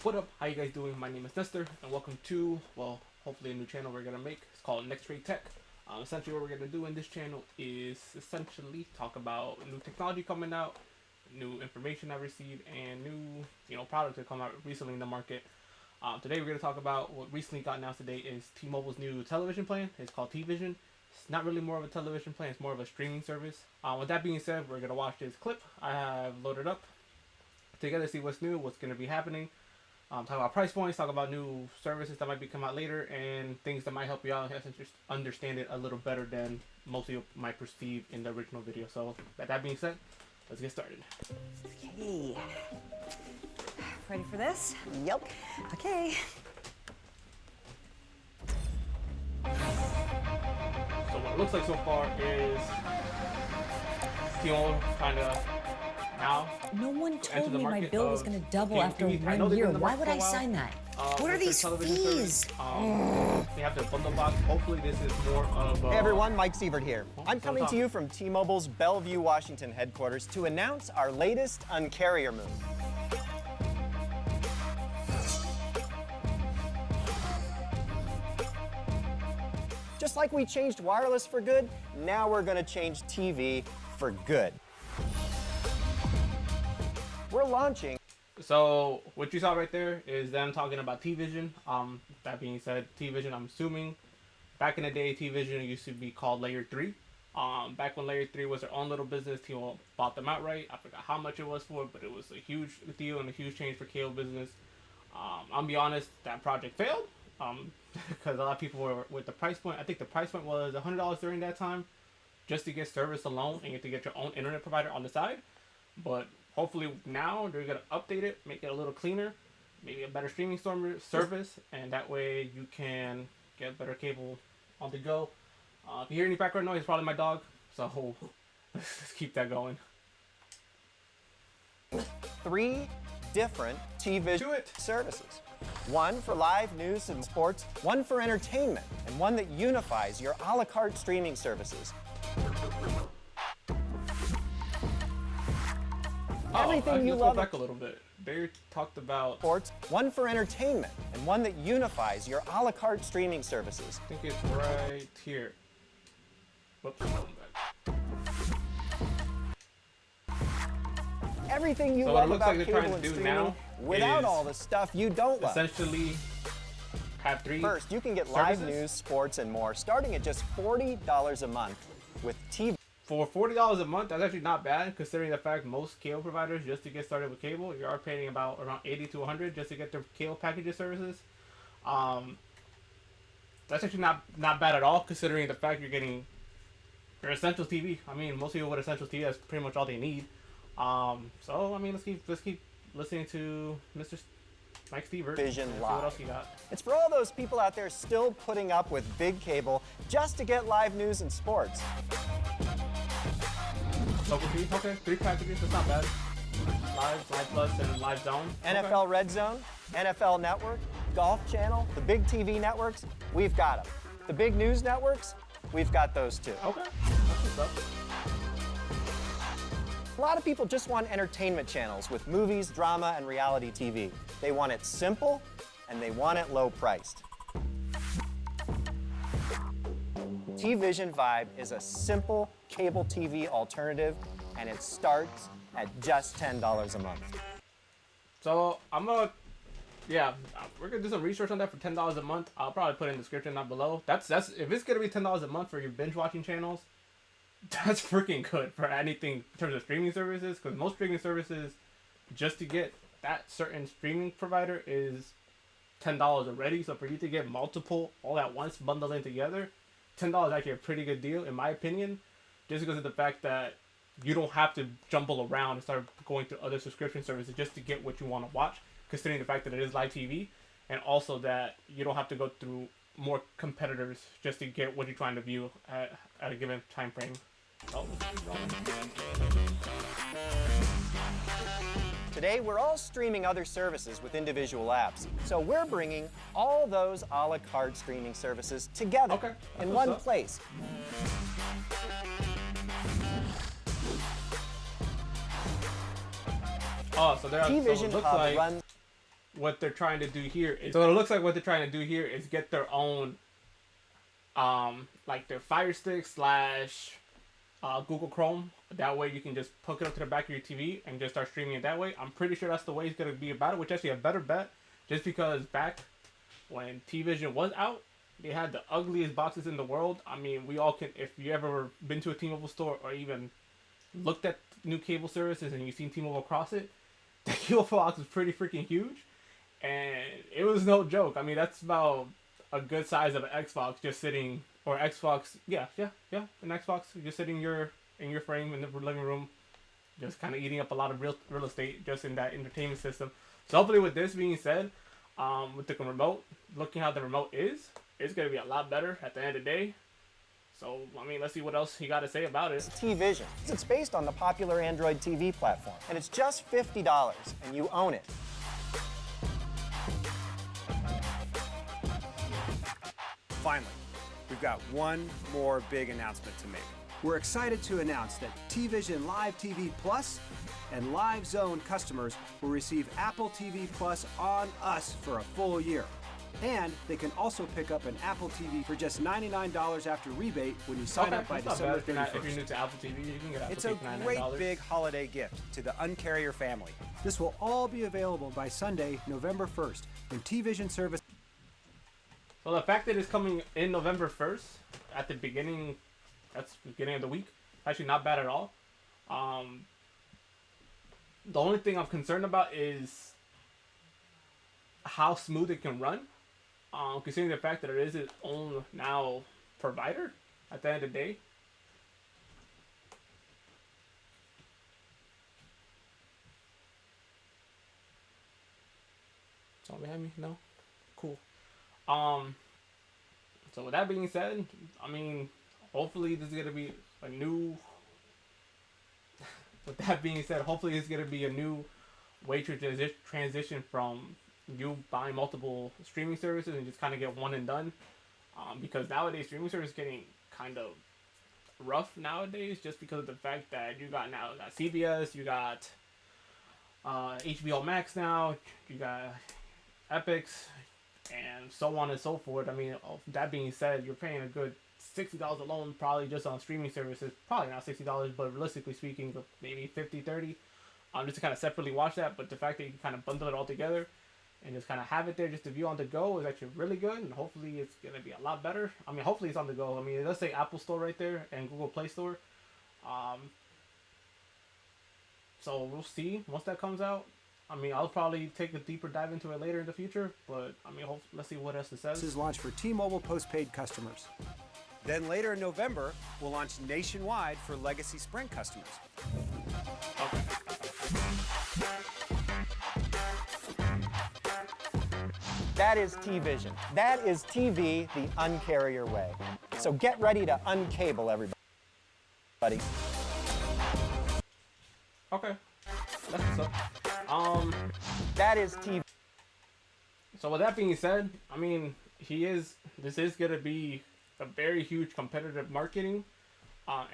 What up? How you guys doing? My name is Nestor, and welcome to, well, hopefully a new channel we're gonna make. It's called Next Rate Tech. Essentially, what we're gonna do in this channel is essentially talk about new technology coming out, new information I received, and new, products that come out recently in the market. Today, we're gonna talk about what recently got announced today is T-Mobile's new television plan. It's called T-Vision. It's not really more of a television plan; it's more of a streaming service. With that being said, we're gonna watch this clip I have loaded up together, see what's new, what's gonna be happening. Talk about price points, talk about new services that might be come out later, and things that might help you out and understand it a little better than most of you might perceive in the original video. So, with that being said, let's get started. Okay. Ready for this? Yep. Okay. So what it looks like so far is T-Mobile kind of now. No one told me my market bill was going to double after I know 1 they've year. been in the Why market would for a I while. sign that? What are With their these television fees? service. They have their bundle box. Hopefully this is more of Hey everyone, Mike Sievert here. I'm so coming talk. to you from T-Mobile's Bellevue, Washington headquarters to announce our latest Uncarrier move. Just like we changed wireless for good, now we're going to change TV for good. We're launching. So what you saw right there is them talking about T-Vision. That being said, T-Vision, I'm assuming back in the day, T-Vision used to be called Layer 3. Back when Layer 3 was their own little business, T-Mobile bought them outright. I forgot how much it was for, but it was a huge deal and a huge change for cable business. I'll be honest, that project failed because a lot of people were with the price point. I think the price point was $100 during that time just to get service alone and get to get your own internet provider on the side. But hopefully now they're going to update it, make it a little cleaner, maybe a better streaming service, and that way you can get better cable on the go. If you hear any background noise, it's probably my dog, so let's keep that going. 3 different T-Vision services. One for live news and sports, one for entertainment, and one that unifies your a la carte streaming services. Everything you love. Let's go back a little bit. They talked about Sports, one for entertainment, and one that unifies your a la carte streaming services. I think it's right here. Whoops, back. Everything you So what it love looks about like they're trying cable to and do streaming now without is all the stuff you don't love. Essentially, have 3 First, you can get live services news, sports, and more starting at just $40 a month with TV. for $40 a month. That's actually not bad considering the fact most cable providers, just to get started with cable, you are paying about around $80 to $100 just to get their cable packages services. That's actually not bad at all considering the fact you're getting your essential TV. I mean, most people with essential TV, that's pretty much all they need. So I mean, let's keep listening to Mr. Mike Sievert. Vision See Live. what else you got? It's for all those people out there still putting up with big cable just to get live news and sports. Local TV, okay, 3 packages, that's not bad. Live Plus, and Live Zone. NFL Red Zone, NFL Network, Golf Channel, the big TV networks, we've got them. The big news networks, we've got those too. Okay, that's what's up. A lot of people just want entertainment channels with movies, drama, and reality TV. They want it simple, and they want it low priced. T-Vision Vibe is a simple cable TV alternative, and it starts at just $10 a month. So we're gonna do some research on that for $10 a month. I'll probably put in the description down below. That's if it's gonna be $10 a month for your binge watching channels, that's freaking good for anything in terms of streaming services. Because most streaming services, just to get that certain streaming provider is $10 already. So for you to get multiple all at once bundled in together, $10 is actually a pretty good deal in my opinion. Just because of the fact that you don't have to jumble around and start going to other subscription services just to get what you want to watch, considering the fact that it is live TV, and also that you don't have to go through more competitors just to get what you're trying to view at a given time frame. Oh, Today, we're all streaming other services with individual apps. So we're bringing all those a la carte streaming services together in one place. Oh, so there. T-Vision so it looks Hub like runs. what they're trying to do here is, so it looks like what they're trying to do here is get their own, like their Fire Stick slash Google Chrome. That way you can just hook it up to the back of your TV and just start streaming it that way. I'm pretty sure that's the way it's gonna be about it, which is actually a better bet, just because back when T-Vision was out, they had the ugliest boxes in the world. I mean, we all can, if you ever been to a T-Mobile store or even looked at new cable services and you've seen T-Mobile across it, the cable box was pretty freaking huge, and it was no joke. I mean, that's about a good size of an Xbox just sitting, or Xbox, yeah, an Xbox just sitting in your frame in the living room, just kind of eating up a lot of real estate just in that entertainment system. So hopefully, with this being said, with the remote, looking how the remote is, it's gonna be a lot better at the end of the day. So, I mean, let's see what else he got to say about it. It's T-Vision. It's based on the popular Android TV platform, and it's just $50, and you own it. Finally, we've got one more big announcement to make. We're excited to announce that T-Vision Live TV Plus and Live Zone customers will receive Apple TV Plus on us for a full year. And they can also pick up an Apple TV for just $99 after rebate when you sign up by December 31st. If you're new to Apple TV, you can get Apple It's TV a for $99. great big holiday gift to the Uncarrier family. This will all be available by Sunday, November 1st, when T-Vision service. So the fact that it's coming in November 1st, at the beginning, that's the beginning of the week, actually not bad at all. The only thing I'm concerned about is how smooth it can run. Considering the fact that it is its own now provider at the end of the day. Someone behind me? No? Cool. So with that being said, I mean, hopefully this is gonna be a new. With that being said, hopefully it's gonna be a new way to transition from you buying multiple streaming services and just kind of get one and done. Because nowadays streaming service is getting kind of rough nowadays, just because of the fact that you got CBS, you got HBO Max now, you got Epics, and so on and so forth. I mean, that being said, you're paying a good $60 alone probably just on streaming services. Probably not $60, but realistically speaking, maybe 50, 30, just to kind of separately watch that. But the fact that you can kind of bundle it all together and just kind of have it there just to view on the go is actually really good, and hopefully it's going to be a lot better. I mean, hopefully it's on the go. I mean, it does say Apple Store right there and Google Play Store. So we'll see once that comes out. I mean, I'll probably take a deeper dive into it later in the future, but I mean, let's see what else it says. This is launched for T-Mobile postpaid customers. Then later in November, we'll launch nationwide for legacy Sprint customers. Okay. That is T-Vision. That is TV the Uncarrier way. So get ready to uncable everybody. Okay. That's what's up. That is TV. So with that being said, I mean, this is gonna be a very huge competitive marketing,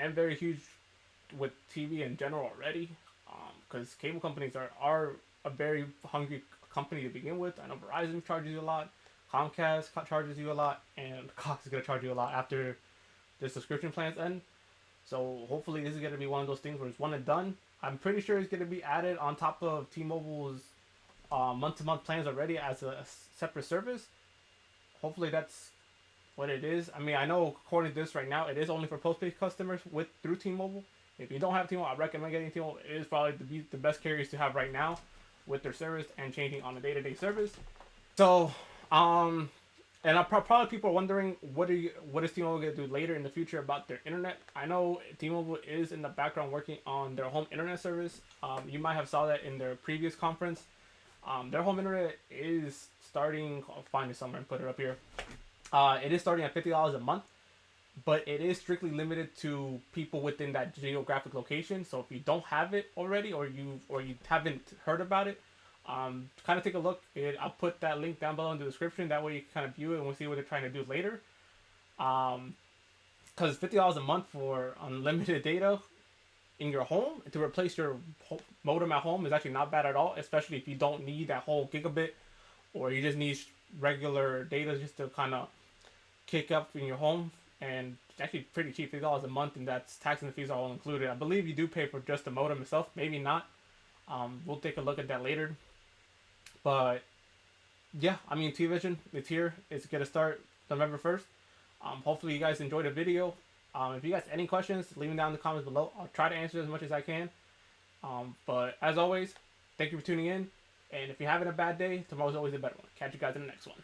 and very huge with TV in general already, because cable companies are a very hungry company to begin with. I know Verizon charges you a lot, Comcast charges you a lot, and Cox is gonna charge you a lot after the subscription plans end. So hopefully this is gonna be one of those things where it's one and done. I'm pretty sure it's gonna be added on top of T-Mobile's month-to-month plans already as a separate service. Hopefully that's what it is. I mean, I know according to this right now, it is only for postpaid customers through T-Mobile. If you don't have T-Mobile, I recommend getting T-Mobile. It is probably the best carriers to have right now with their service and changing on a day-to-day service. So, and probably people are wondering what is T-Mobile gonna do later in the future about their internet. I know T-Mobile is in the background working on their home internet service. You might have saw that in their previous conference. Their home internet is starting. I'll find it somewhere and put it up here. It is starting at $50 a month, but it is strictly limited to people within that geographic location. So if you don't have it already, or you haven't heard about it, kind of take a look. I'll put that link down below in the description. That way you can kind of view it and we'll see what they're trying to do later. Because $50 a month for unlimited data in your home to replace your modem at home is actually not bad at all, especially if you don't need that whole gigabit or you just need regular data just to kind of kick up in your home, and it's actually pretty cheap, $3 a month, and that's tax and fees are all included. I believe you do pay for just the modem itself, maybe not. We'll take a look at that later. But yeah, I mean, T-Vision, it's here. It's gonna start November 1st. Hopefully you guys enjoyed the video. If you guys have any questions, leave them down in the comments below. I'll try to answer as much as I can. But as always, thank you for tuning in. And if you're having a bad day, tomorrow's always a better one. Catch you guys in the next one.